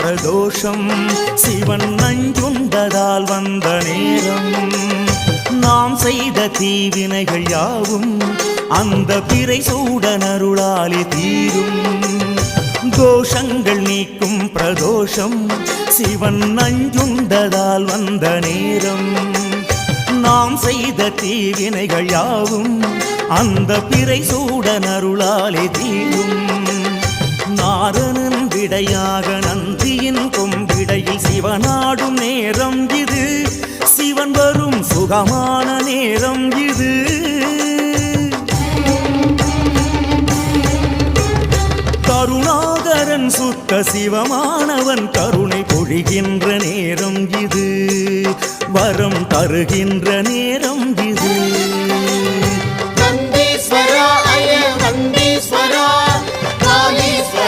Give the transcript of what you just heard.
பிரதோஷம் சிவன் நஞ்சுண்டதால் வந்த நேரம் நாம் செய்த தீவினைகள் யாவும் அந்த பிறை சூடன் அருளாலே தீரும் தோஷங்கள் நீக்கும் பிரதோஷம் சிவன் நஞ்சுண்டதால் வந்த நேரம் நாம் செய்த தீவினைகள் யாவும் அந்த பிறை சூடன் அருளாலே தீரும் நாரணன் விடையாக நந்தியின் கொம்பிடையில் சிவனாடும் நேரம் இது சிவன் வரும் சுகமான நேரம் இது கருணாகரன் சுத்த சிவமானவன் கருணை பொழிகின்ற நேரம் இது வரம் தருகின்ற நேரம் இது